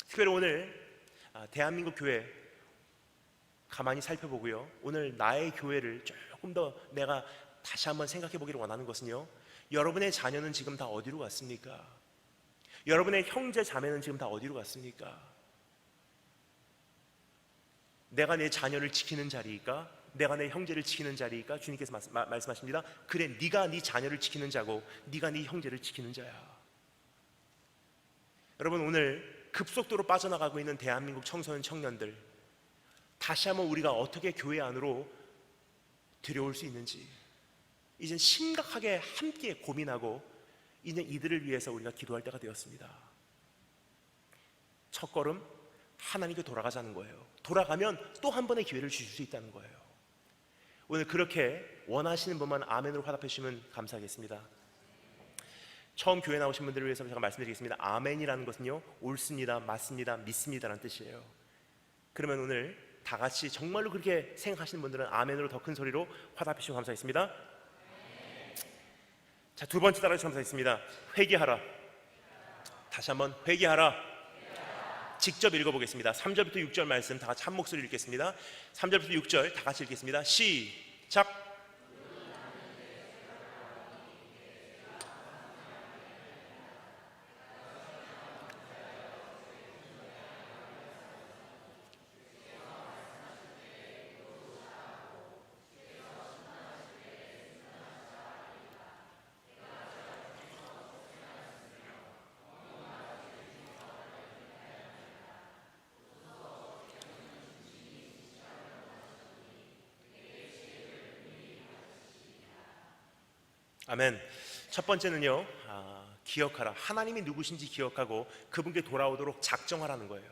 특별히 오늘 대한민국 교회 가만히 살펴보고요, 오늘 나의 교회를 조금 더 내가 다시 한번 생각해 보기를 원하는 것은요, 여러분의 자녀는 지금 다 어디로 갔습니까? 여러분의 형제 자매는 지금 다 어디로 갔습니까? 내가 내 자녀를 지키는 자리일까? 내가 내 형제를 지키는 자리일까? 주님께서 말씀하십니다. 그래, 네가 네 자녀를 지키는 자고 네가 네 형제를 지키는 자야. 여러분, 오늘 급속도로 빠져나가고 있는 대한민국 청소년 청년들, 다시 한번 우리가 어떻게 교회 안으로 들여올 수 있는지 이젠 심각하게 함께 고민하고 이제 이들을 위해서 우리가 기도할 때가 되었습니다. 첫 걸음, 하나님께 돌아가자는 거예요. 돌아가면 또 한 번의 기회를 주실 수 있다는 거예요. 오늘 그렇게 원하시는 분만 아멘으로 화답해 주시면 감사하겠습니다. 처음 교회 나오신 분들을 위해서 제가 말씀드리겠습니다. 아멘이라는 것은요, 옳습니다, 맞습니다, 믿습니다라는 뜻이에요. 그러면 오늘 다 같이 정말로 그렇게 생각하시는 분들은 아멘으로 더 큰 소리로 화답해 주시면 감사하겠습니다. 자, 두 번째 따라 주시면 감사하겠습니다. 회개하라. 다시 한번 회개하라. 직접 읽어보겠습니다. 3절부터 6절 말씀 다 같이 한 목소리 읽겠습니다. 3절부터 6절 다 같이 읽겠습니다. 시작. 아멘. 첫 번째는요, 기억하라. 하나님이 누구신지 기억하고 그분께 돌아오도록 작정하라는 거예요.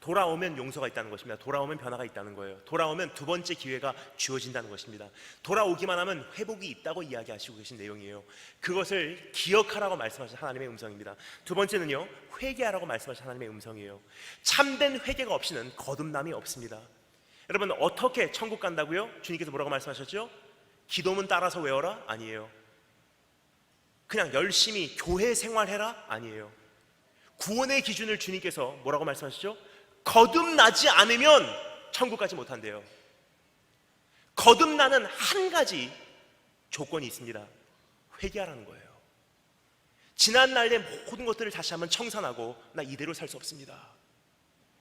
돌아오면 용서가 있다는 것입니다. 돌아오면 변화가 있다는 거예요. 돌아오면 두 번째 기회가 주어진다는 것입니다. 돌아오기만 하면 회복이 있다고 이야기하시고 계신 내용이에요. 그것을 기억하라고 말씀하신 하나님의 음성입니다. 두 번째는요, 회개하라고 말씀하신 하나님의 음성이에요. 참된 회개가 없이는 거듭남이 없습니다. 여러분, 어떻게 천국 간다고요? 주님께서 뭐라고 말씀하셨죠? 기도문 따라서 외워라? 아니에요. 그냥 열심히 교회 생활해라? 아니에요. 구원의 기준을 주님께서 뭐라고 말씀하시죠? 거듭나지 않으면 천국 가지 못한대요. 거듭나는 한 가지 조건이 있습니다. 회개하라는 거예요. 지난날의 모든 것들을 다시 한번 청산하고, 나 이대로 살 수 없습니다,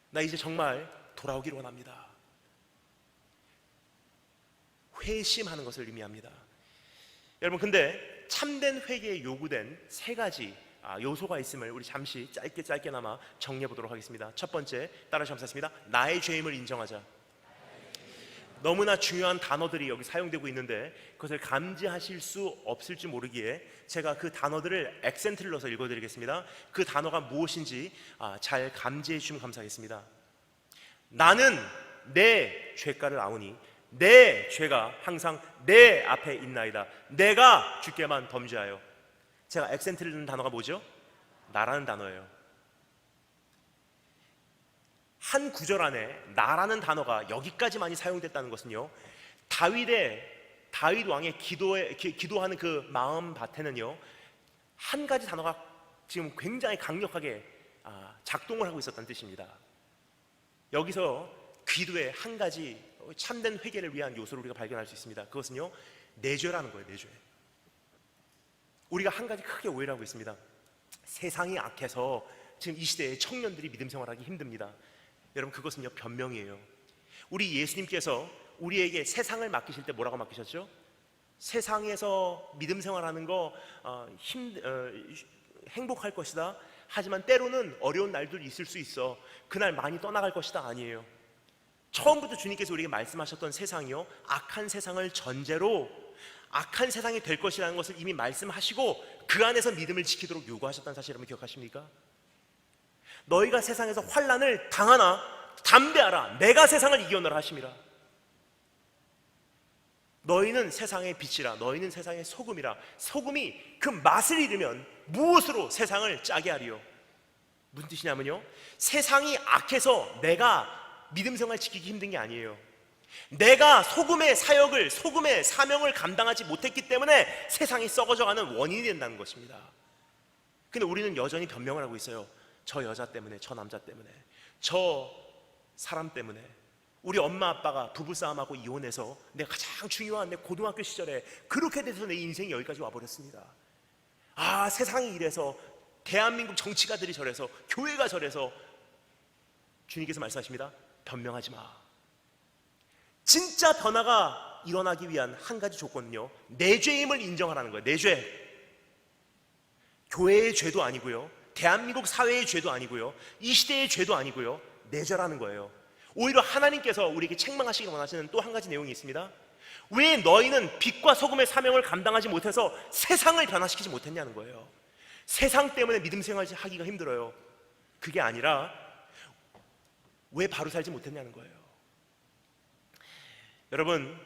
나 이제 정말 돌아오기를 원합니다. 회심하는 것을 의미합니다. 여러분, 근데 참된 회개에 요구된 세 가지 요소가 있음을 우리 잠시 짧게나마 정리해 보도록 하겠습니다. 첫 번째, 따라서 감사했습니다. 나의 죄임을 인정하자. 너무나 중요한 단어들이 여기 사용되고 있는데 그것을 감지하실 수 없을지 모르기에 제가 그 단어들을 액센트를 넣어서 읽어드리겠습니다. 그 단어가 무엇인지 잘 감지해 주시면 감사하겠습니다. 나는 내 죄가를 아오니 내 죄가 항상 내 앞에 있나이다. 내가 주께만 범죄하여. 제가 액센트를 넣는 단어가 뭐죠? 나라는 단어예요. 한 구절 안에 나라는 단어가 여기까지만이 사용됐다는 것은요, 다윗 왕의 기도하는 그 마음 밭에는요, 한 가지 단어가 지금 굉장히 강력하게 작동을 하고 있었다는 뜻입니다. 여기서 기도의 한 가지 참된 회개를 위한 요소를 우리가 발견할 수 있습니다. 그것은요, 내죄라는 거예요. 내죄. 우리가 한 가지 크게 오해를 하고 있습니다. 세상이 악해서 지금 이 시대에 청년들이 믿음 생활하기 힘듭니다. 여러분, 그것은요, 변명이에요. 우리 예수님께서 우리에게 세상을 맡기실 때 뭐라고 맡기셨죠? 세상에서 믿음 생활하는 거 행복할 것이다. 하지만 때로는 어려운 날도 있을 수 있어. 그날 많이 떠나갈 것이다. 아니에요. 처음부터 주님께서 우리에게 말씀하셨던 세상이요, 악한 세상을 전제로 악한 세상이 될 것이라는 것을 이미 말씀하시고 그 안에서 믿음을 지키도록 요구하셨다는 사실 여러분 기억하십니까? 너희가 세상에서 환난을 당하나 담대하라. 내가 세상을 이겨내라 하심이라. 너희는 세상의 빛이라. 너희는 세상의 소금이라. 소금이 그 맛을 잃으면 무엇으로 세상을 짜게 하리요? 무슨 뜻이냐면요, 세상이 악해서 내가 믿음 생활 지키기 힘든 게 아니에요. 내가 소금의 사역을, 소금의 사명을 감당하지 못했기 때문에 세상이 썩어져가는 원인이 된다는 것입니다. 근데 우리는 여전히 변명을 하고 있어요. 저 여자 때문에, 저 남자 때문에, 저 사람 때문에, 우리 엄마 아빠가 부부싸움하고 이혼해서 내가 가장 중요한 내 고등학교 시절에 그렇게 돼서 내 인생이 여기까지 와버렸습니다. 아, 세상이 이래서, 대한민국 정치가들이 저래서, 교회가 저래서. 주님께서 말씀하십니다. 변명하지 마. 진짜 변화가 일어나기 위한 한 가지 조건은요, 내 죄임을 인정하라는 거예요. 내 죄. 교회의 죄도 아니고요, 대한민국 사회의 죄도 아니고요, 이 시대의 죄도 아니고요, 내 죄라는 거예요. 오히려 하나님께서 우리에게 책망하시기 원하시는 또 한 가지 내용이 있습니다. 왜 너희는 빛과 소금의 사명을 감당하지 못해서 세상을 변화시키지 못했냐는 거예요. 세상 때문에 믿음 생활하기가 힘들어요. 그게 아니라 왜 바로 살지 못했냐는 거예요. 여러분,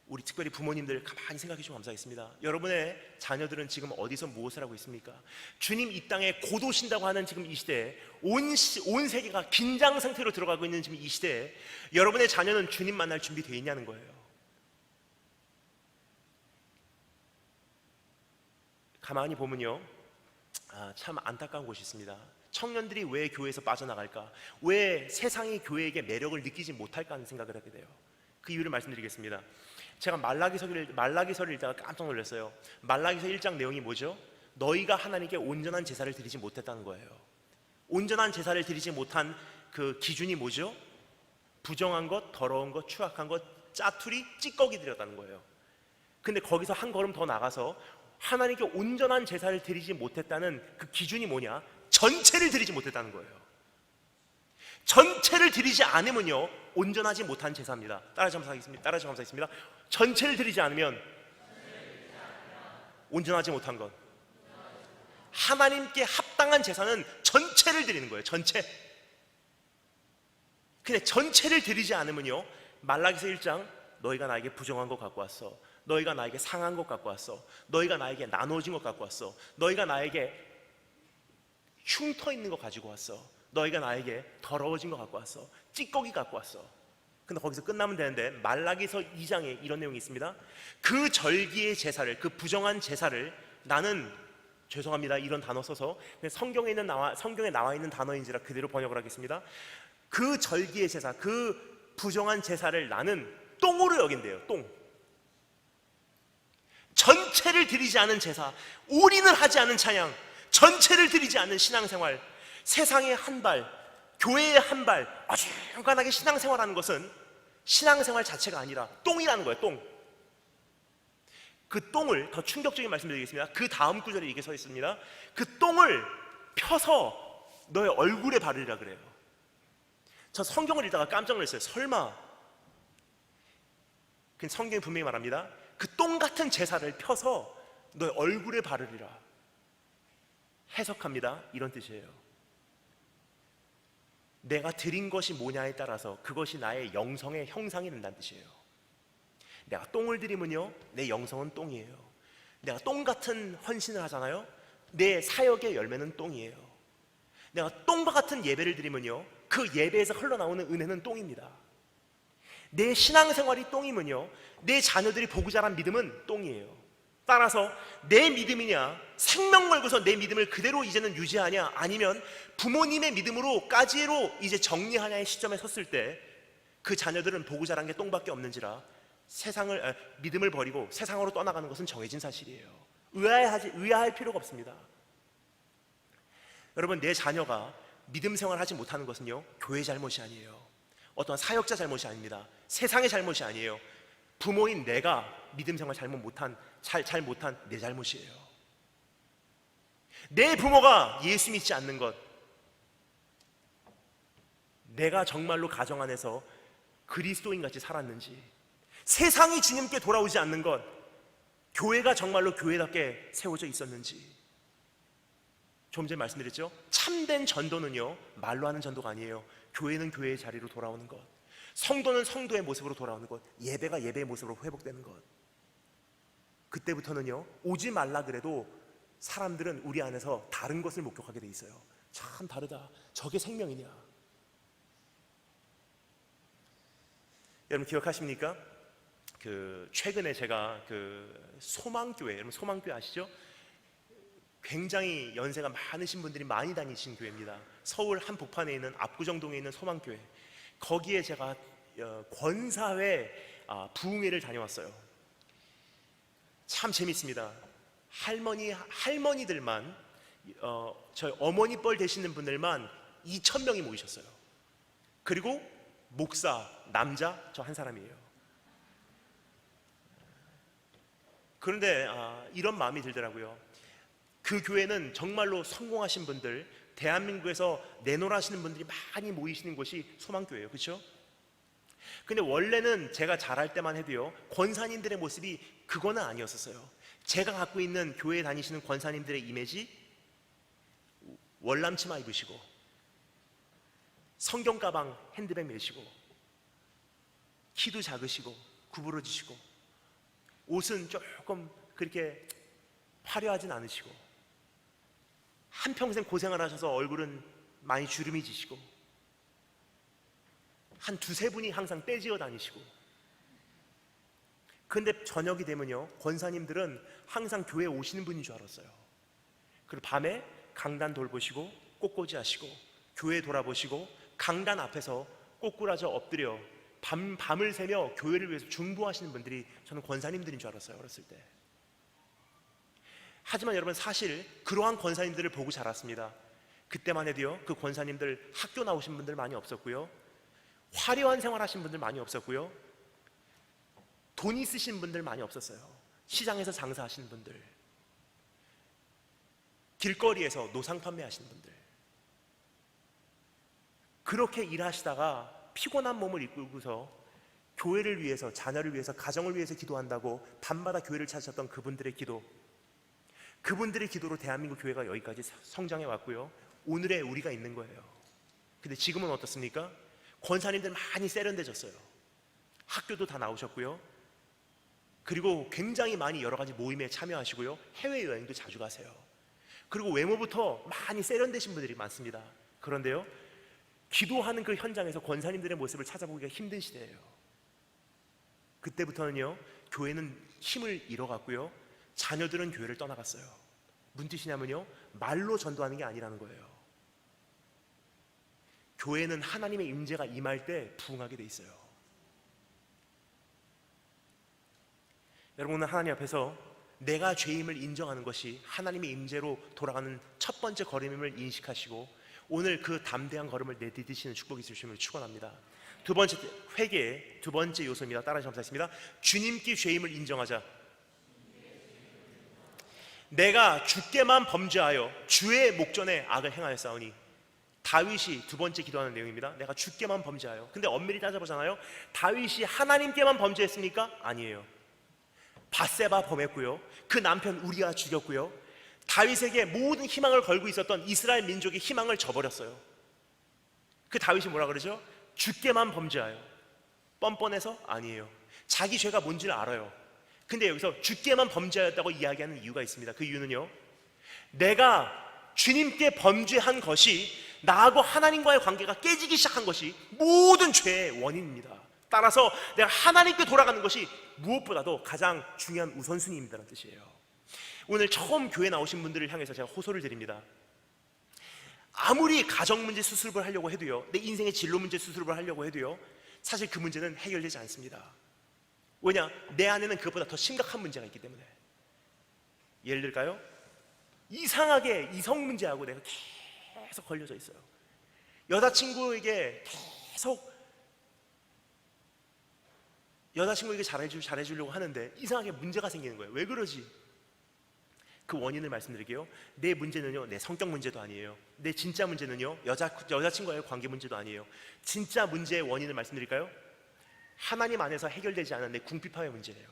우리 특별히 부모님들 가만히 생각해 주시면 감사하겠습니다. 여러분의 자녀들은 지금 어디서 무엇을 하고 있습니까? 주님 이 땅에 곧 오신다고 하는 지금 이 시대에 온 세계가 긴장 상태로 들어가고 있는 지금 이 시대에 여러분의 자녀는 주님 만날 준비되어 있냐는 거예요. 가만히 보면요, 참 안타까운 곳이 있습니다. 청년들이 왜 교회에서 빠져나갈까? 왜 세상이 교회에게 매력을 느끼지 못할까 하는 생각을 하게 돼요. 그 이유를 말씀드리겠습니다. 제가 말라기서를 읽다가 깜짝 놀랐어요. 말라기서 1장 내용이 뭐죠? 너희가 하나님께 온전한 제사를 드리지 못했다는 거예요. 온전한 제사를 드리지 못한 그 기준이 뭐죠? 부정한 것, 더러운 것, 추악한 것, 짜투리, 찌꺼기 드렸다는 거예요. 근데 거기서 한 걸음 더 나가서 하나님께 온전한 제사를 드리지 못했다는 그 기준이 뭐냐? 전체를 드리지 못했다는 거예요. 전체를 드리지 않으면요, 온전하지 못한 제사입니다. 따라서 감사하겠습니다. 전체를 드리지 않으면 온전하지 못한 것. 하나님께 합당한 제사는 전체를 드리는 거예요. 전체. 근데 전체를 드리지 않으면요, 말라기서 1장 너희가 나에게 부정한 것 갖고 왔어, 너희가 나에게 상한 것 갖고 왔어, 너희가 나에게 나눠진 것 갖고 왔어, 너희가 나에게 흉터 있는 거 가지고 왔어, 너희가 나에게 더러워진 거 갖고 왔어, 찌꺼기 갖고 왔어. 근데 거기서 끝나면 되는데 말라기서 2장에 이런 내용이 있습니다. 그 절기의 제사를, 그 부정한 제사를 나는, 죄송합니다 이런 단어 써서 성경에 나와 있는 단어인지라 그대로 번역을 하겠습니다. 그 절기의 제사, 그 부정한 제사를 나는 똥으로 여긴대요. 똥. 전체를 드리지 않은 제사, 올인을 하지 않은 찬양, 전체를 드리지 않는 신앙생활, 세상의 한 발, 교회의 한 발, 어중간하게 신앙생활하는 것은 신앙생활 자체가 아니라 똥이라는 거예요. 똥. 그 똥을 더 충격적인 말씀드리겠습니다. 그 다음 구절에 이게 서 있습니다. 그 똥을 펴서 너의 얼굴에 바르리라 그래요. 저 성경을 읽다가 깜짝 놀랐어요. 설마. 그 성경이 분명히 말합니다. 그 똥 같은 제사를 펴서 너의 얼굴에 바르리라. 해석합니다. 이런 뜻이에요. 내가 드린 것이 뭐냐에 따라서 그것이 나의 영성의 형상이 된다는 뜻이에요. 내가 똥을 드리면요, 내 영성은 똥이에요. 내가 똥 같은 헌신을 하잖아요, 내 사역의 열매는 똥이에요. 내가 똥과 같은 예배를 드리면요, 그 예배에서 흘러나오는 은혜는 똥입니다. 내 신앙생활이 똥이면요, 내 자녀들이 보고 자란 믿음은 똥이에요. 따라서 내 믿음이냐, 생명 걸고서 내 믿음을 그대로 이제는 유지하냐, 아니면 부모님의 믿음으로까지로 이제 정리하냐의 시점에 섰을 때 그 자녀들은 보고 자란 게 똥밖에 없는지라 믿음을 버리고 세상으로 떠나가는 것은 정해진 사실이에요. 의아할 필요가 없습니다. 여러분, 내 자녀가 믿음 생활하지 못하는 것은요, 교회 잘못이 아니에요. 어떤 사역자 잘못이 아닙니다. 세상의 잘못이 아니에요. 부모인 내가 믿음 생활 잘 못한 내 잘못이에요. 내 부모가 예수 믿지 않는 것, 내가 정말로 가정 안에서 그리스도인같이 살았는지, 세상이 주님께 돌아오지 않는 것, 교회가 정말로 교회답게 세워져 있었는지. 좀 전에 말씀드렸죠? 참된 전도는요, 말로 하는 전도가 아니에요. 교회는 교회의 자리로 돌아오는 것, 성도는 성도의 모습으로 돌아오는 것, 예배가 예배의 모습으로 회복되는 것. 그때부터는요, 오지 말라 그래도 사람들은 우리 안에서 다른 것을 목격하게 돼 있어요. 참 다르다, 저게 생명이냐. 여러분 기억하십니까? 최근에 제가 소망교회, 여러분 소망교회 아시죠? 굉장히 연세가 많으신 분들이 많이 다니신 교회입니다. 서울 한복판에 있는 압구정동에 있는 소망교회, 거기에 제가 권사회 부흥회를 다녀왔어요. 참 재밌습니다. 할머니들만 저희 어머니 뻘 되시는 분들만 2,000명이 모이셨어요. 그리고 목사 남자 저 한 사람이에요. 그런데 이런 마음이 들더라고요. 그 교회는 정말로 성공하신 분들, 대한민국에서 내노라시는 분들이 많이 모이시는 곳이 소망교회예요. 그렇죠? 근데 원래는 제가 자랄 때만 해도요, 권사님들의 모습이 그거는 아니었었어요. 제가 갖고 있는 교회에 다니시는 권사님들의 이미지, 월남치마 입으시고 성경 가방 핸드백 메시고 키도 작으시고 구부러지시고 옷은 조금 그렇게 화려하진 않으시고 한평생 고생을 하셔서 얼굴은 많이 주름이 지시고 한 두세 분이 항상 떼지어 다니시고, 근데 저녁이 되면요, 권사님들은 항상 교회에 오시는 분인 줄 알았어요. 그리고 밤에 강단 돌보시고 꽃꽂이 하시고 교회 돌아보시고 강단 앞에서 꼬꾸라져 엎드려 밤을 새며 교회를 위해서 중보하시는 분들이 저는 권사님들인 줄 알았어요, 어렸을 때. 하지만 여러분, 사실 그러한 권사님들을 보고 자랐습니다. 그때만 해도요, 그 권사님들 학교 나오신 분들 많이 없었고요, 화려한 생활하신 분들 많이 없었고요, 돈 있으신 분들 많이 없었어요. 시장에서 장사하시는 분들, 길거리에서 노상 판매하시는 분들, 그렇게 일하시다가 피곤한 몸을 이끌고서 교회를 위해서, 자녀를 위해서, 가정을 위해서 기도한다고 밤마다 교회를 찾으셨던 그분들의 기도, 그분들의 기도로 대한민국 교회가 여기까지 성장해 왔고요, 오늘의 우리가 있는 거예요. 근데 지금은 어떻습니까? 권사님들 많이 세련되졌어요. 학교도 다 나오셨고요, 그리고 굉장히 많이 여러 가지 모임에 참여하시고요, 해외여행도 자주 가세요. 그리고 외모부터 많이 세련되신 분들이 많습니다. 그런데요, 기도하는 그 현장에서 권사님들의 모습을 찾아보기가 힘든 시대예요. 그때부터는요, 교회는 힘을 잃어갔고요, 자녀들은 교회를 떠나갔어요. 무슨 뜻이냐면요, 말로 전도하는 게 아니라는 거예요. 교회는 하나님의 임재가 임할 때 부흥하게 돼 있어요. 여러분은 하나님 앞에서 내가 죄임을 인정하는 것이 하나님의 임재로 돌아가는 첫 번째 걸음임을 인식하시고 오늘 그 담대한 걸음을 내디디시는 축복이 있으심을 축원합니다. 두 번째, 회개의 두 번째 요소입니다. 따라서 감사했습니다. 주님께 죄임을 인정하자. 내가 주께만 범죄하여 주의 목전에 악을 행하였사오니, 다윗이 두 번째 기도하는 내용입니다. 내가 주께만 범죄하여. 근데 엄밀히 따져보잖아요, 다윗이 하나님께만 범죄했습니까? 아니에요. 밧세바 범했고요, 그 남편 우리아 죽였고요, 다윗에게 모든 희망을 걸고 있었던 이스라엘 민족의 희망을 저버렸어요. 그 다윗이 뭐라 그러죠? 주께만 범죄하여. 뻔뻔해서? 아니에요. 자기 죄가 뭔지를 알아요. 근데 여기서 주께만 범죄하였다고 이야기하는 이유가 있습니다. 그 이유는요, 내가 주님께 범죄한 것이 나하고 하나님과의 관계가 깨지기 시작한 것이 모든 죄의 원인입니다. 따라서 내가 하나님께 돌아가는 것이 무엇보다도 가장 중요한 우선순위입니다라는 뜻이에요. 오늘 처음 교회 나오신 분들을 향해서 제가 호소를 드립니다. 아무리 가정 문제 수습을 하려고 해도요, 내 인생의 진로 문제 수습을 하려고 해도요, 사실 그 문제는 해결되지 않습니다. 왜냐? 내 안에는 그것보다 더 심각한 문제가 있기 때문에. 예를 들까요? 이상하게 이성 문제하고 내가 계속 걸려져 있어요. 여자친구에게 잘해주려고 하는데 이상하게 문제가 생기는 거예요. 왜 그러지? 그 원인을 말씀드릴게요. 내 문제는요, 내 성격 문제도 아니에요. 내 진짜 문제는요, 여자친구와의 관계 문제도 아니에요. 진짜 문제의 원인을 말씀드릴까요? 하나님 안에서 해결되지 않은 내 궁핍함의 문제예요.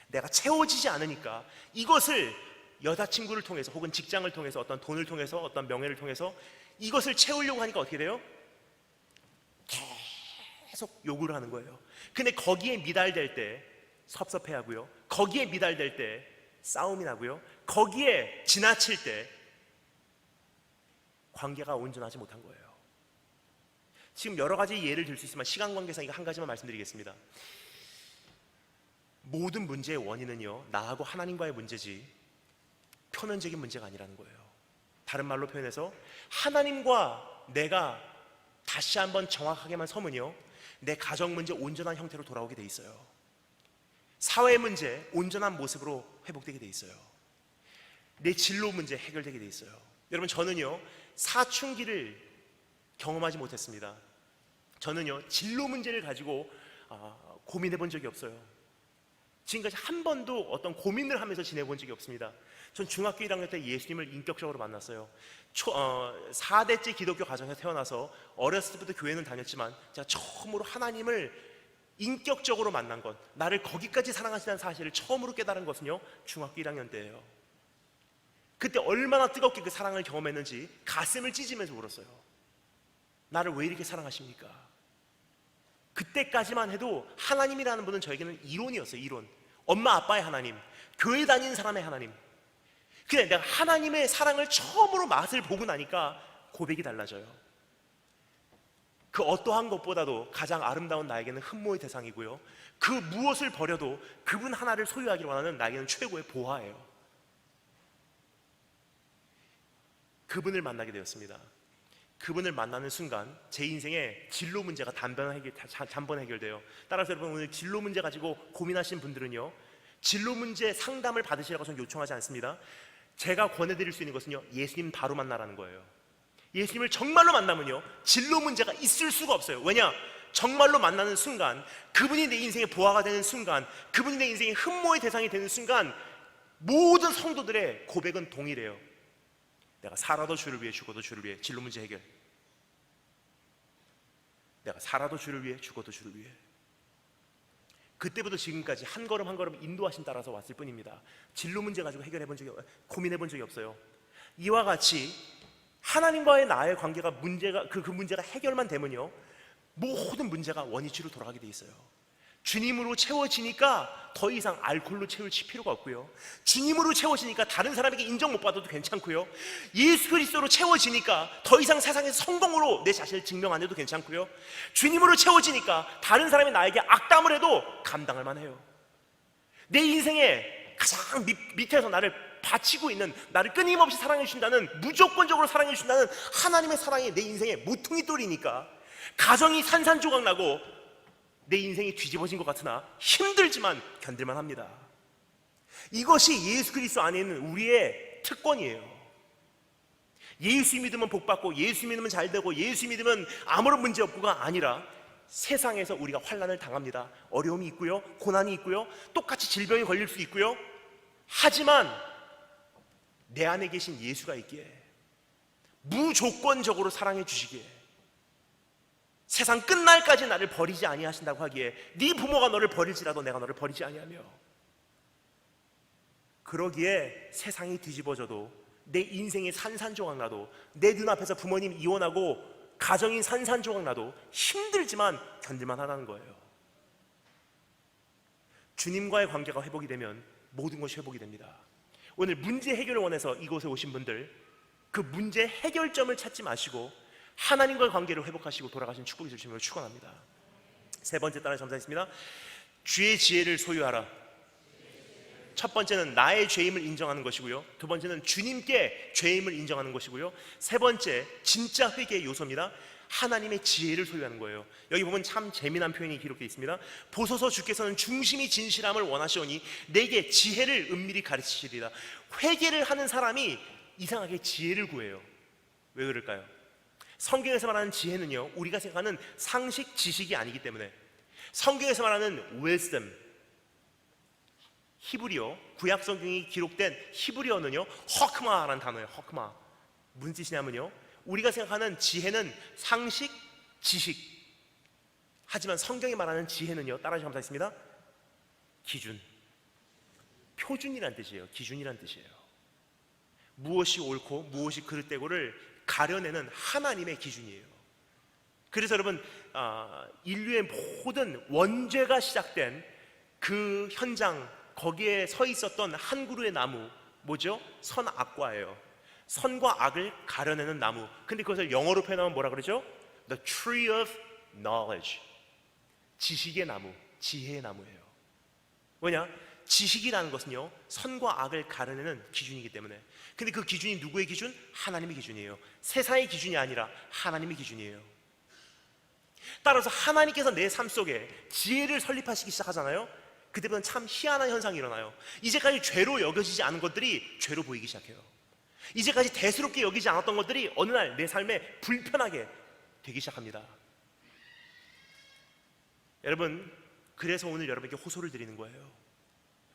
내가 채워지지 않으니까 이것을 여자친구를 통해서 혹은 직장을 통해서 어떤 돈을 통해서 어떤 명예를 통해서 이것을 채우려고 하니까 어떻게 돼요? 계속 요구를 하는 거예요. 근데 거기에 미달될 때 섭섭해하고요, 거기에 미달될 때 싸움이 나고요, 거기에 지나칠 때 관계가 온전하지 못한 거예요. 지금 여러 가지 예를 들 수 있지만 시간 관계상 이거 한 가지만 말씀드리겠습니다. 모든 문제의 원인은요, 나하고 하나님과의 문제지 표면적인 문제가 아니라는 거예요. 다른 말로 표현해서 하나님과 내가 다시 한번 정확하게만 서면요, 내 가정 문제 온전한 형태로 돌아오게 돼 있어요. 사회 문제 온전한 모습으로 회복되게 돼 있어요. 내 진로 문제 해결되게 돼 있어요. 여러분, 저는요 사춘기를 경험하지 못했습니다. 저는요 진로 문제를 가지고 고민해 본 적이 없어요. 지금까지 한 번도 어떤 고민을 하면서 지내본 적이 없습니다. 전 중학교 1학년 때 예수님을 인격적으로 만났어요. 4대째 기독교 가정에서 태어나서 어렸을 때부터 교회는 다녔지만 제가 처음으로 하나님을 인격적으로 만난 것, 나를 거기까지 사랑하시다는 사실을 처음으로 깨달은 것은요 중학교 1학년 때예요. 그때 얼마나 뜨겁게 그 사랑을 경험했는지 가슴을 찢으면서 울었어요. 나를 왜 이렇게 사랑하십니까? 그때까지만 해도 하나님이라는 분은 저에게는 이론이었어요. 이론. 엄마 아빠의 하나님, 교회 다니는 사람의 하나님. 근데 내가 하나님의 사랑을 처음으로 맛을 보고 나니까 고백이 달라져요. 그 어떠한 것보다도 가장 아름다운 나에게는 흠모의 대상이고요, 그 무엇을 버려도 그분 하나를 소유하기를 원하는 나에게는 최고의 보화예요. 그분을 만나게 되었습니다. 그분을 만나는 순간 제 인생의 진로 문제가 단번에 해결돼요. 따라서 여러분, 오늘 진로 문제 가지고 고민하신 분들은요, 진로 문제 상담을 받으시라고 저는 요청하지 않습니다. 제가 권해드릴 수 있는 것은요, 예수님 바로 만나라는 거예요. 예수님을 정말로 만나면요 진로 문제가 있을 수가 없어요. 왜냐? 정말로 만나는 순간, 그분이 내 인생의 보화가 되는 순간, 그분이 내 인생의 흠모의 대상이 되는 순간, 모든 성도들의 고백은 동일해요. 내가 살아도 주를 위해, 죽어도 주를 위해. 진로 문제 해결. 내가 살아도 주를 위해, 죽어도 주를 위해. 그때부터 지금까지 한 걸음 한 걸음 인도하심 따라서 왔을 뿐입니다. 진로 문제 가지고 고민해 본 적이 없어요. 이와 같이 하나님과의 나의 관계가 그 문제가 해결만 되면요 모든 문제가 원위치로 돌아가게 돼 있어요. 주님으로 채워지니까 더 이상 알코올로 채울 필요가 없고요, 주님으로 채워지니까 다른 사람에게 인정 못 받아도 괜찮고요, 예수 그리스도로 채워지니까 더 이상 세상에서 성공으로 내 자신을 증명 안 해도 괜찮고요, 주님으로 채워지니까 다른 사람이 나에게 악담을 해도 감당할 만해요. 내 인생의 가장 밑에서 나를 바치고 있는, 나를 끊임없이 사랑해 주신다는, 무조건적으로 사랑해 주신다는 하나님의 사랑이 내 인생의 모퉁이 돌이니까 가정이 산산조각 나고 내 인생이 뒤집어진 것 같으나 힘들지만 견딜만 합니다. 이것이 예수 그리스도 안에 있는 우리의 특권이에요. 예수 믿으면 복받고, 예수 믿으면 잘되고, 예수 믿으면 아무런 문제 없고가 아니라 세상에서 우리가 환난을 당합니다. 어려움이 있고요, 고난이 있고요, 똑같이 질병이 걸릴 수 있고요. 하지만 내 안에 계신 예수가 있기에, 무조건적으로 사랑해 주시기에, 세상 끝날까지 나를 버리지 아니하신다고 하기에, 네 부모가 너를 버릴지라도 내가 너를 버리지 아니하며, 그러기에 세상이 뒤집어져도, 내 인생이 산산조각 나도, 내 눈앞에서 부모님 이혼하고 가정이 산산조각 나도 힘들지만 견딜만 하다는 거예요. 주님과의 관계가 회복이 되면 모든 것이 회복이 됩니다. 오늘 문제 해결을 원해서 이곳에 오신 분들, 그 문제 해결점을 찾지 마시고 하나님과의 관계를 회복하시고 돌아가신 축복이 주시면 축원합니다. 세 번째 따라 감사했습니다. 주의 지혜를 소유하라. 첫 번째는 나의 죄임을 인정하는 것이고요, 두 번째는 주님께 죄임을 인정하는 것이고요, 세 번째 진짜 회개의 요소입니다. 하나님의 지혜를 소유하는 거예요. 여기 보면 참 재미난 표현이 기록되어 있습니다. 보소서 주께서는 중심이 진실함을 원하시오니 내게 지혜를 은밀히 가르치시리라. 회개를 하는 사람이 이상하게 지혜를 구해요. 왜 그럴까요? 성경에서 말하는 지혜는요, 우리가 생각하는 상식 지식이 아니기 때문에, 성경에서 말하는 wisdom, 히브리어, 구약 성경이 기록된 히브리어는요 허크마라는 단어예요. 허크마. 무슨 뜻이냐면요, 우리가 생각하는 지혜는 상식, 지식. 하지만 성경이 말하는 지혜는요, 따라서 감사했습니다, 기준, 표준이란 뜻이에요. 기준이란 뜻이에요. 무엇이 옳고 무엇이 그릇되고를 가려내는 하나님의 기준이에요. 그래서 여러분, 인류의 모든 원죄가 시작된 그 현장, 거기에 서 있었던 한 그루의 나무, 뭐죠? 선악과예요. 선과 악을 가려내는 나무. 근데 그것을 영어로 표현하면 뭐라 그러죠? The tree of knowledge. 지식의 나무, 지혜의 나무예요. 왜냐? 지식이라는 것은요, 선과 악을 가르는 기준이기 때문에. 근데 그 기준이 누구의 기준? 하나님의 기준이에요. 세상의 기준이 아니라 하나님의 기준이에요. 따라서 하나님께서 내 삶 속에 지혜를 설립하시기 시작하잖아요. 그때부터는 참 희한한 현상이 일어나요. 이제까지 죄로 여겨지지 않은 것들이 죄로 보이기 시작해요. 이제까지 대수롭게 여기지 않았던 것들이 어느 날 내 삶에 불편하게 되기 시작합니다. 여러분, 그래서 오늘 여러분에게 호소를 드리는 거예요.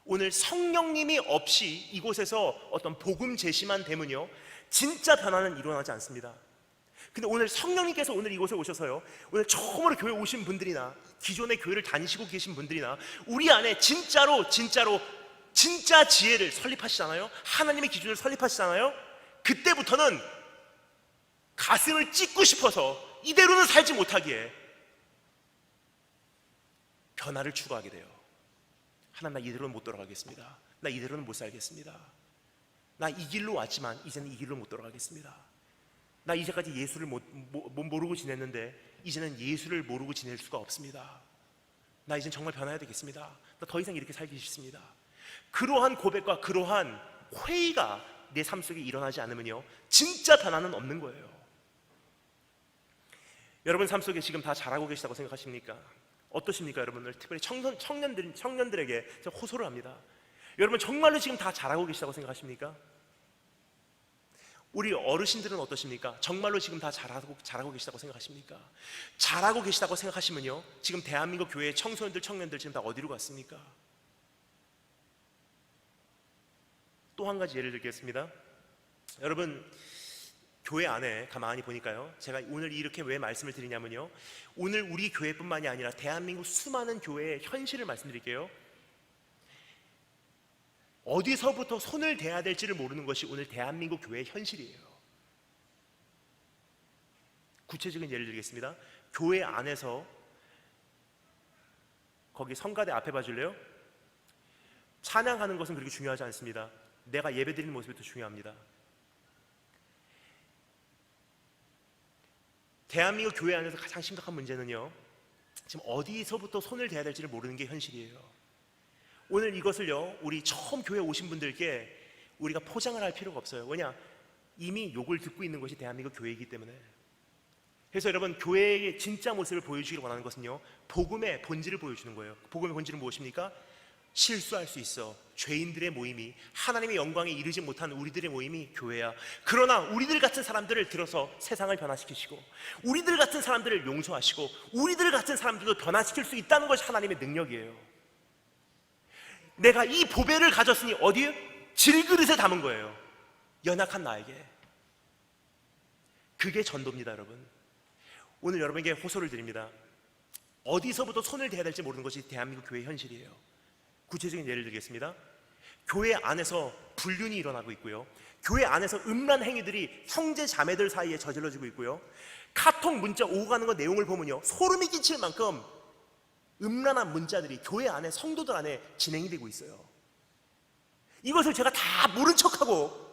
오늘 성령님이 없이 이곳에서 어떤 복음 제시만 되면요, 진짜 변화는 일어나지 않습니다. 근데 오늘 성령님께서 오늘 이곳에 오셔서요, 오늘 처음으로 교회 오신 분들이나 기존의 교회를 다니시고 계신 분들이나 우리 안에 진짜 지혜를 설립하시잖아요. 하나님의 기준을 설립하시잖아요. 그때부터는 가슴을 찢고 싶어서 이대로는 살지 못하기에 변화를 추구하게 돼요. 하나님, 나 이대로는 못 돌아가겠습니다. 나 이대로는 못 살겠습니다. 나 이 길로 왔지만 이제는 이 길로 못 돌아가겠습니다. 나 이제까지 예수를 모르고 지냈는데 이제는 예수를 모르고 지낼 수가 없습니다. 나 이젠 정말 변화해야 되겠습니다. 나 더 이상 이렇게 살기 싫습니다. 그러한 고백과 그러한 회의가 내 삶 속에 일어나지 않으면요, 진짜 변화는 없는 거예요. 여러분 삶 속에 지금 다 잘하고 계시다고 생각하십니까? 어떠십니까? 여러분들 특별히 청년들에게 제가 호소를 합니다. 여러분 정말로 지금 다 잘하고 계시다고 생각하십니까? 우리 어르신들은 어떠십니까? 정말로 지금 다 잘하고 계시다고 생각하십니까? 잘하고 계시다고 생각하시면요, 지금 대한민국 교회의 청소년들, 청년들 지금 다 어디로 갔습니까? 또 한 가지 예를 들겠습니다. 여러분, 교회 안에 가만히 보니까요, 제가 오늘 이렇게 왜 말씀을 드리냐면요, 오늘 우리 교회뿐만이 아니라 대한민국 수많은 교회의 현실을 말씀드릴게요. 어디서부터 손을 대야 될지를 모르는 것이 오늘 대한민국 교회의 현실이에요. 구체적인 예를 드리겠습니다. 교회 안에서, 거기 성가대 앞에 봐줄래요? 찬양하는 것은 그렇게 중요하지 않습니다. 내가 예배드리는 모습이 더 중요합니다. 대한민국 교회 안에서 가장 심각한 문제는요, 지금 어디서부터 손을 대야 될지를 모르는 게 현실이에요. 오늘 이것을요, 우리 처음 교회 오신 분들께 우리가 포장을 할 필요가 없어요. 왜냐? 이미 욕을 듣고 있는 것이 대한민국 교회이기 때문에. 그래서 여러분, 교회의 진짜 모습을 보여주기를 원하는 것은요, 복음의 본질을 보여주는 거예요. 복음의 본질은 무엇입니까? 실수할 수 있어. 죄인들의 모임이, 하나님의 영광에 이르지 못한 우리들의 모임이 교회야. 그러나 우리들 같은 사람들을 들어서 세상을 변화시키시고, 우리들 같은 사람들을 용서하시고, 우리들 같은 사람들도 변화시킬 수 있다는 것이 하나님의 능력이에요. 내가 이 보배를 가졌으니 어디에? 질그릇에 담은 거예요. 연약한 나에게. 그게 전도입니다. 여러분, 오늘 여러분에게 호소를 드립니다. 어디서부터 손을 대야 될지 모르는 것이 대한민국 교회의 현실이에요. 구체적인 예를 들겠습니다. 교회 안에서 불륜이 일어나고 있고요, 교회 안에서 음란 행위들이 형제 자매들 사이에 저질러지고 있고요, 카톡 문자 오고 가는 거 내용을 보면요, 소름이 끼칠 만큼 음란한 문자들이 교회 안에, 성도들 안에 진행이 되고 있어요. 이것을 제가 다 모른 척하고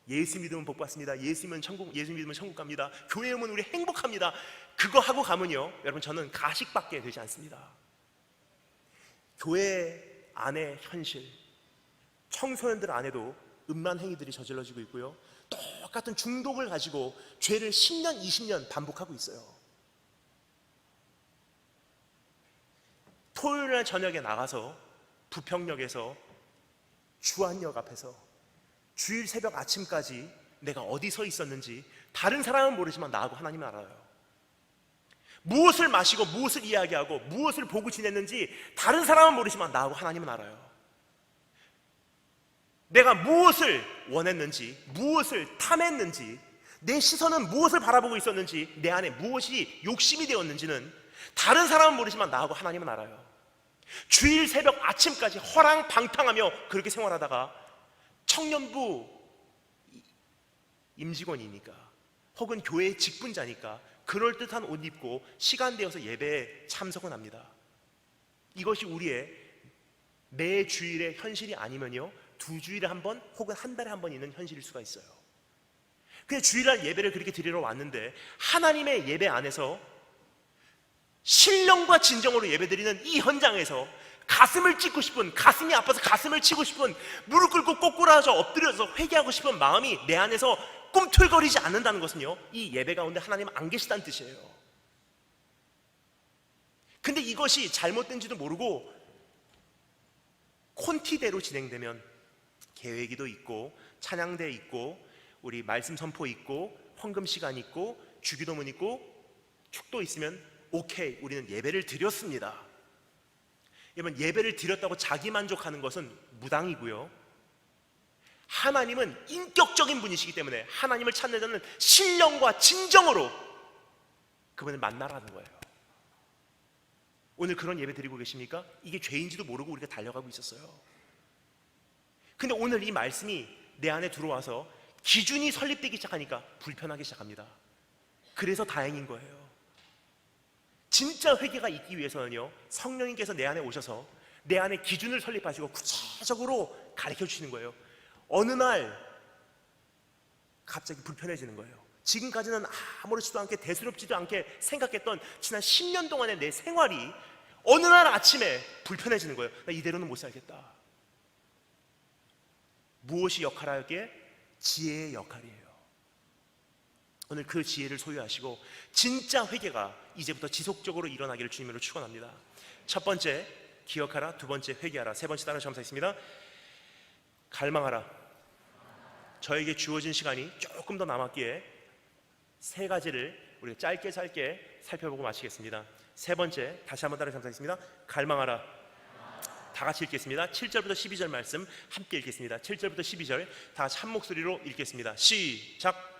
예수 믿으면 복 받습니다, 예수 믿으면 천국 갑니다, 교회 오면 우리 행복합니다, 그거 하고 가면요, 여러분, 저는 가식밖에 되지 않습니다. 교회 안의 현실, 청소년들 안에도 음란 행위들이 저질러지고 있고요, 똑같은 중독을 가지고 죄를 10년, 20년 반복하고 있어요. 토요일날 저녁에 나가서 부평역에서 주안역 앞에서 주일 새벽 아침까지 내가 어디 서 있었는지 다른 사람은 모르지만 나하고 하나님은 알아요. 무엇을 마시고 무엇을 이야기하고 무엇을 보고 지냈는지 다른 사람은 모르지만 나하고 하나님은 알아요. 내가 무엇을 원했는지, 무엇을 탐했는지, 내 시선은 무엇을 바라보고 있었는지, 내 안에 무엇이 욕심이 되었는지는 다른 사람은 모르지만 나하고 하나님은 알아요. 주일 새벽 아침까지 허랑방탕하며 그렇게 생활하다가 청년부 임직원이니까 혹은 교회의 직분자니까 그럴듯한 옷 입고 시간 되어서 예배에 참석은 합니다. 이것이 우리의 매 주일의 현실이 아니면요, 2주일에 한 번 혹은 한 달에 한 번 있는 현실일 수가 있어요. 그냥 주일날 예배를 그렇게 드리러 왔는데 하나님의 예배 안에서 신령과 진정으로 예배드리는 이 현장에서 가슴을 찢고 싶은, 가슴이 아파서 가슴을 치고 싶은, 무릎 꿇고 꼬꾸라져 엎드려서 회개하고 싶은 마음이 내 안에서 꿈틀거리지 않는다는 것은요, 이 예배 가운데 하나님 안 계시다는 뜻이에요. 근데 이것이 잘못된지도 모르고 콘티대로 진행되면 계획이도 있고 찬양대 있고 우리 말씀 선포 있고 헌금 시간 있고 주기도문 있고 축도 있으면 오케이, 우리는 예배를 드렸습니다. 여러분, 예배를 드렸다고 자기 만족하는 것은 무당이고요, 하나님은 인격적인 분이시기 때문에 하나님을 찾는 자는 신령과 진정으로 그분을 만나라는 거예요. 오늘 그런 예배 드리고 계십니까? 이게 죄인지도 모르고 우리가 달려가고 있었어요. 근데 오늘 이 말씀이 내 안에 들어와서 기준이 설립되기 시작하니까 불편하기 시작합니다. 그래서 다행인 거예요. 진짜 회개가 있기 위해서는요, 성령님께서 내 안에 오셔서 내 안에 기준을 설립하시고 구체적으로 가르쳐 주시는 거예요. 어느 날 갑자기 불편해지는 거예요. 지금까지는 아무렇지도 않게 대수롭지도 않게 생각했던 지난 10년 동안의 내 생활이 어느 날 아침에 불편해지는 거예요. 나 이대로는 못 살겠다. 무엇이 역할하기에? 지혜의 역할이에요. 오늘 그 지혜를 소유하시고 진짜 회개가 이제부터 지속적으로 일어나기를 주님으로 축원합니다. 첫 번째, 기억하라. 두 번째, 회개하라. 세 번째, 따라 점사했습니다. 갈망하라. 저에게 주어진 시간이 조금 더 남았기에 세 가지를 우리가 짧게 살펴보고 마치겠습니다. 세 번째, 다시 한번 따라 점사했습니다. 갈망하라. 다 같이 읽겠습니다. 7절부터 12절 말씀 함께 읽겠습니다. 7절부터 12절 다 같이 한 목소리로 읽겠습니다. 시작.